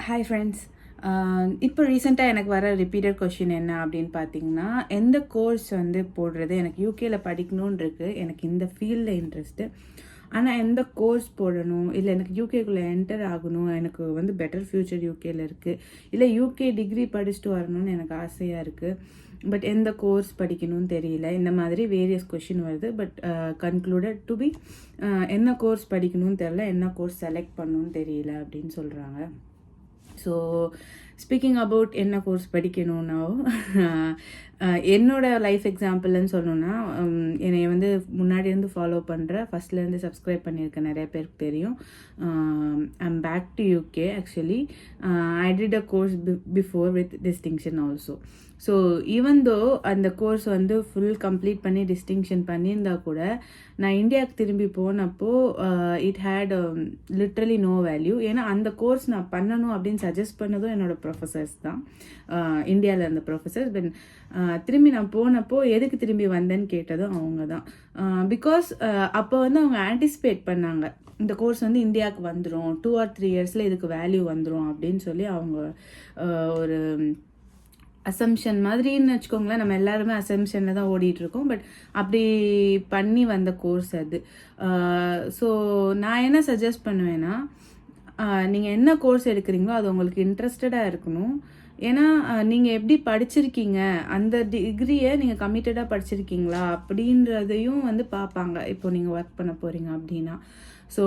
Hi friends. இப்போ ரீசெண்டாக எனக்கு வர ரிப்பீட்டட் கொஷின் என்ன அப்படின்னு பார்த்தீங்கன்னா, எந்த கோர்ஸ் வந்து போடுறது? எனக்கு யூகேல படிக்கணும்னு இருக்குது, எனக்கு இந்த ஃபீல்டில் இன்ட்ரெஸ்ட்டு. ஆனால் எந்த கோர்ஸ் போடணும், இல்லை எனக்கு யூகேக்குள்ளே என்டர் ஆகணும், எனக்கு வந்து பெட்டர் ஃப்யூச்சர் யூகேல இருக்குது, இல்லை யூகே டிகிரி படிச்சுட்டு வரணும்னு எனக்கு ஆசையாக இருக்குது. பட் எந்த கோர்ஸ் படிக்கணும்னு தெரியல. இந்த மாதிரி வேரியஸ் கொஷின் வருது. பட் கன்க்ளூடட் டு பி என்ன கோர்ஸ் படிக்கணும்னு தெரியல, என்ன கோர்ஸ் செலக்ட் பண்ணணும்னு தெரியல அப்படின்னு சொல்கிறாங்க. ஸோ ஸ்பீக்கிங் அபவுட் என்ன கோர்ஸ் படிக்கணும்னா, என்னோட லைஃப் எக்ஸாம்பிள்னு சொல்லணுன்னா, என்னை வந்து முன்னாடி இருந்து ஃபாலோ பண்ணுற, ஃபஸ்ட்லேருந்து சப்ஸ்கிரைப் பண்ணியிருக்க நிறைய பேருக்கு தெரியும். I'm back to UK. Actually I did a course before with distinction also. So even though அந்த கோர்ஸ் வந்து ஃபுல் கம்ப்ளீட் பண்ணி டிஸ்டிங்ஷன் பண்ணியிருந்தா கூட, நான் இந்தியாவுக்கு திரும்பி போனப்போ it had literally no value. ஏன்னா அந்த கோர்ஸ் நான் பண்ணணும் அப்படின்னு சஜஸ்ட் பண்ணதும் என்னோடய ப்ரொஃபஸர்ஸ் தான், இந்தியாவில் இருந்த ப்ரொஃபஸர்ஸ். தென் திரும்பி நான் போனப்போ எதுக்கு திரும்பி வந்தேன்னு கேட்டதும் அவங்க தான். பிகாஸ் அப்போ வந்து அவங்க ஆன்டிசிபேட் பண்ணாங்க, இந்த கோர்ஸ் வந்து இந்தியாவுக்கு வந்துடும், 2 or 3 இயர்ஸில் இதுக்கு வேல்யூ வந்துடும் அப்படின்னு சொல்லி அவங்க ஒரு அசம்ஷன் மாதிரின்னு வச்சுக்கோங்களேன். நம்ம எல்லாருமே அசம்ஷனில் தான் ஓடிட்டுருக்கோம். பட் அப்படி பண்ணி வந்த கோர்ஸ் அது. ஸோ நான் என்ன சஜஸ்ட் பண்ணுவேன்னா, நீங்கள் என்ன கோர்ஸ் எடுக்கிறீங்களோ அது உங்களுக்கு இன்ட்ரெஸ்டடாக இருக்கணும். ஏன்னா நீங்கள் எப்படி படிச்சிருக்கீங்க, அந்த டிகிரியை நீங்கள் கமிட்டடாக படிச்சிருக்கீங்களா அப்படின்றதையும் வந்து பார்ப்பாங்க, இப்போ நீங்கள் ஒர்க் பண்ண போகிறீங்க அப்படின்னா. ஸோ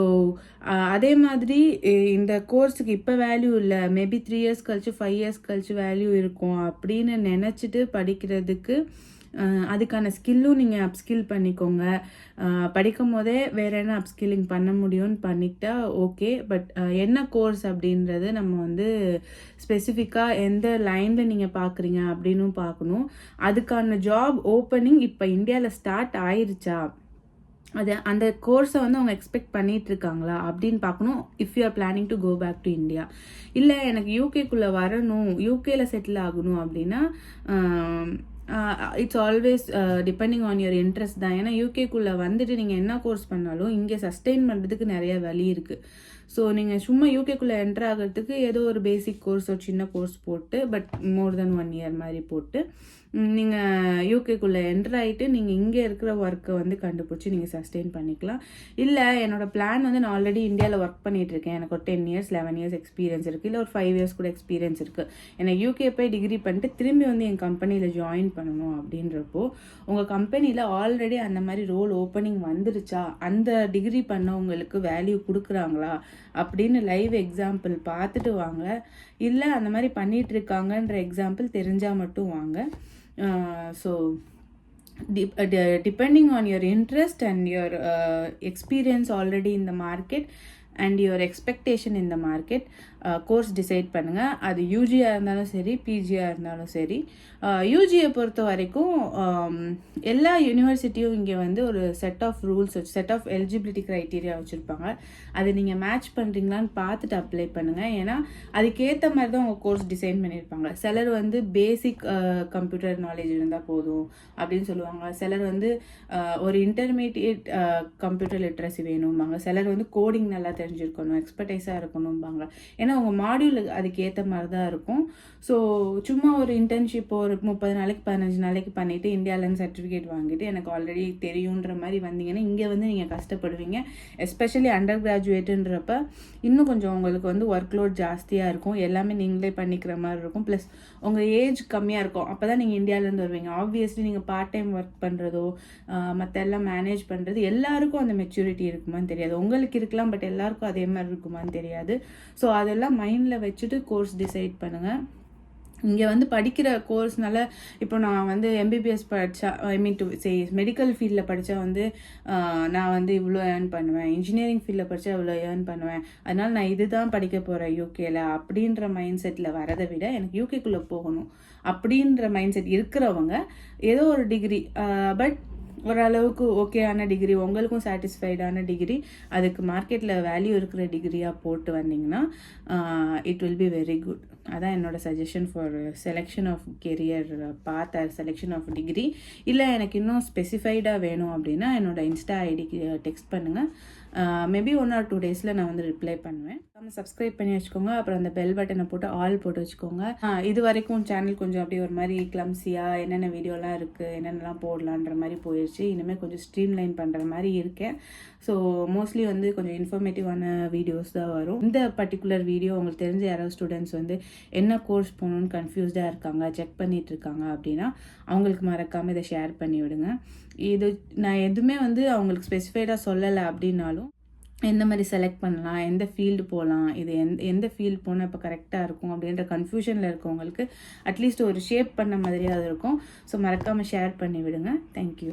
அதே மாதிரி இந்த கோர்ஸுக்கு இப்போ வேல்யூ இல்லை, மேபி 3 இயர்ஸ் கழிச்சு 5 இயர்ஸ் கழிச்சு வேல்யூ இருக்கும் அப்படின்னு நினச்சிட்டு படிக்கிறதுக்கு அதுக்கான ஸ்கில்லும் நீங்கள் அப்ஸ்கில் பண்ணிக்கோங்க. படிக்கும் போதே வேறு என்ன அப்ஸ்கில்லிங் பண்ண முடியும்னு பண்ணிக்கிட்டா ஓகே. பட் என்ன கோர்ஸ் அப்படின்றது நம்ம வந்து ஸ்பெசிஃபிக்காக எந்த லைனில் நீங்கள் பார்க்குறீங்க அப்படின்னும் பார்க்கணும். அதுக்கான ஜாப் ஓப்பனிங் இப்போ இந்தியாவில் ஸ்டார்ட் ஆயிருச்சா, அது அந்த கோர்ஸை வந்து அவங்க எக்ஸ்பெக்ட் பண்ணிட்டு இருக்காங்களா அப்படின்னு பார்க்கணும். If you are planning to go back to India. இல்லை எனக்கு யூகேக்குள்ளே வரணும், யூகேல செட்டில் ஆகணும் அப்படின்னா it's always depending on your interest தான். ஏன்னா யூகேக்குள்ளே வந்துட்டு நீங்கள் என்ன கோர்ஸ் பண்ணாலும் இங்கே சஸ்டெயின் பண்ணுறதுக்கு நிறைய வழி இருக்குது. ஸோ நீங்கள் சும்மா யூகேக்குள்ளே என்டர் ஆகிறதுக்கு ஏதோ ஒரு பேசிக் கோர்ஸ், ஒரு சின்ன கோர்ஸ் போட்டு, பட் மோர் தென் 1 இயர் மாதிரி போட்டு நீங்கள் யூகேக்குள்ளே என்டர் ஆகிட்டு நீங்கள் இங்கே இருக்கிற ஒர்க்கை வந்து கண்டுபிடிச்சி நீங்கள் சஸ்டெயின் பண்ணிக்கலாம். இல்லை என்னோடய பிளான் வந்து நான் ஆல்ரெடி இந்தியாவில் ஒர்க் பண்ணிகிட்ருக்கேன், எனக்கு ஒரு 10 இயர்ஸ் 11 இயர்ஸ் எக்ஸ்பீரியன்ஸ் இருக்குது, இல்லை ஒரு 5 இயர்ஸ் கூட எக்ஸ்பீரியன்ஸ் இருக்குது, எனக்கு யூகே போய் டிகிரி பண்ணிட்டு திரும்பி வந்து என் கம்பெனியில் ஜாயின் பண்ணணும் அப்படின்றப்போ, உங்கள் கம்பெனியில் ஆல்ரெடி அந்த மாதிரி ரோல் ஓப்பனிங் வந்துருச்சா, அந்த டிகிரி பண்ணவங்களுக்கு வேல்யூ கொடுக்குறாங்களா அப்படின்னு லைவ் எக்ஸாம்பிள் பார்த்துட்டு வாங்க. இல்லை அந்த மாதிரி பண்ணிகிட்டு இருக்காங்கன்ற எக்ஸாம்பிள் தெரிஞ்சால் மட்டும் வாங்க. So depending on your interest and your experience already in the market and your expectation in the market, course decide பண்ணுங்கள். அது யூஜியாக இருந்தாலும் சரி, பிஜியாக இருந்தாலும் சரி. யூஜியை பொறுத்த வரைக்கும் எல்லா யூனிவர்சிட்டியும் இங்கே வந்து ஒரு செட் ஆஃப் ரூல்ஸ் வச்சு, செட் ஆஃப் எலிஜிபிலிட்டி க்ரைட்டீரியா வச்சுருப்பாங்க. அதை நீங்கள் மேட்ச் பண்ணுறீங்களான்னு பார்த்துட்டு அப்ளை பண்ணுங்கள். ஏன்னா அதுக்கேற்ற மாதிரி தான் உங்கள் கோர்ஸ் டிசைன் பண்ணியிருப்பாங்க. சிலர் வந்து பேசிக் கம்ப்யூட்டர் நாலேஜ் இருந்தால் போதும் அப்படின்னு சொல்லுவாங்க. சிலர் வந்து ஒரு இன்டர்மீடியேட் கம்ப்யூட்டர் லிட்ரஸி வேணும்பாங்க. சிலர் வந்து கோடிங் நல்லா தெரிஞ்சிருக்கணும், எக்ஸ்பர்டைஸாக இருக்கணும்பாங்க. ஏன்னா உங்கள் மாடியூல் அதுக்கு ஏற்ற மாதிரி தான் இருக்கும். ஸோ சும்மா ஒரு இன்டர்ன்ஷிப் ஒரு 30 நாளைக்கு 15 நாளைக்கு பண்ணிவிட்டு இந்தியாவிலேருந்து சர்டிஃபிகேட் வாங்கிட்டு எனக்கு ஆல்ரெடி தெரியுன்ற மாதிரி வந்தீங்கன்னா இங்கே வந்து நீங்கள் கஷ்டப்படுவீங்க. எஸ்பெஷலி அண்டர் கிராஜுவேட்டுன்றப்ப இன்னும் கொஞ்சம் உங்களுக்கு வந்து ஒர்க் லோட் ஜாஸ்தியாக இருக்கும், எல்லாமே நீங்களே பண்ணிக்கிற மாதிரி இருக்கும். ப்ளஸ் உங்கள் ஏஜ் கம்மியாக இருக்கும், அப்போ தான் நீங்கள் இந்தியாவிலேருந்து வருவீங்க. ஆப்வியஸ்லி நீங்கள் பார்ட் டைம் ஒர்க் பண்ணுறதோ மற்ற எல்லாம் மேனேஜ் பண்ணுறது எல்லாருக்கும் அந்த மெச்சூரிட்டி இருக்குமான்னு தெரியாது. உங்களுக்கு இருக்கலாம், பட் எல்லாருக்கும் அதே மாதிரி இருக்குமான்னு தெரியாது. ஸோ அதெல்லாம் மைண்டில் வச்சுட்டு கோர்ஸ் டிசைட் பண்ணுங்கள். இங்கே வந்து படிக்கிற கோர்ஸ்னால, இப்போ நான் வந்து எம்பிபிஎஸ் படித்தா, ஐ மீன் டு சே மெடிக்கல் ஃபீல்டில் படித்தா வந்து நான் வந்து இவ்வளோ ஏர்ன் பண்ணுவேன், இன்ஜினியரிங் ஃபீல்டில் படித்தா இவ்வளோ ஏர்ன் பண்ணுவேன், அதனால் நான் இது தான் படிக்க போகிறேன் யூகேல அப்படின்ற மைண்ட் செட்டில் வரதை விட எனக்கு யூகேக்குள்ளே போகணும் அப்படின்ற மைண்ட் செட் இருக்கிறவங்க ஏதோ ஒரு டிகிரி, பட் ஓரளவுக்கு ஓகேயான டிகிரி, உங்களுக்கும் சாட்டிஸ்ஃபைடான டிகிரி, அதுக்கு மார்க்கெட்டில் வேல்யூ இருக்கிற டிகிரியாக போட்டு வந்தீங்கன்னா it will be very good. அதான் என்னோடய suggestion for selection of career path or selection of degree. இல்லை எனக்கு இன்னும் ஸ்பெசிஃபைடாக வேணும் அப்படின்னா என்னோடய இன்ஸ்டா ஐடிக்கு டெக்ஸ்ட் பண்ணுங்கள், மேபி 1 or 2 டேஸில் நான் வந்து ரிப்ளை பண்ணுவேன். நம்ம சப்ஸ்கிரைப் பண்ணி வச்சுக்கோங்க. அப்புறம் அந்த பெல் பட்டனை போட்டு ஆல் போட்டு வச்சுக்கோங்க. இது வரைக்கும் சேனல் கொஞ்சம் அப்படியே ஒரு மாதிரி கிளம்ஸியாக என்னென்ன வீடியோலாம் இருக்குது, என்னென்னலாம் போடலான்ற மாதிரி போயிடுச்சு. இனிமேல் கொஞ்சம் ஸ்ட்ரீம்லைன் பண்ணுற மாதிரி இருக்கேன். ஸோ மோஸ்ட்லி வந்து கொஞ்சம் இன்ஃபர்மேட்டிவான வீடியோஸ் தான் வரும். இந்த பர்டிகுலர் வீடியோ உங்களுக்கு தெரிஞ்ச யாராவது ஸ்டூடெண்ட்ஸ் வந்து என்ன கோர்ஸ் போகணுன்னு கன்ஃபியூஸ்டாக இருக்காங்க, செக் பண்ணிட்டு இருக்காங்க அப்படின்னா அவங்களுக்கு மறக்காமல் இதை ஷேர் பண்ணி விடுங்க. இது நான் எதுவுமே வந்து அவங்களுக்கு ஸ்பெசிஃபைடாக சொல்லலை அப்படின்னாலும் எந்த மாதிரி செலக்ட் பண்ணலாம், எந்த ஃபீல்டு போகலாம், இது எந்த ஃபீல்டு போனால் இப்போ கரெக்டாக இருக்கும் அப்படின்ற கன்ஃபியூஷனில் இருக்கவங்களுக்கு அட்லீஸ்ட் ஒரு ஷேப் பண்ண மாதிரியாவது இருக்கும். ஸோ மறக்காமல் ஷேர் பண்ணி விடுங்க. தேங்க்யூ.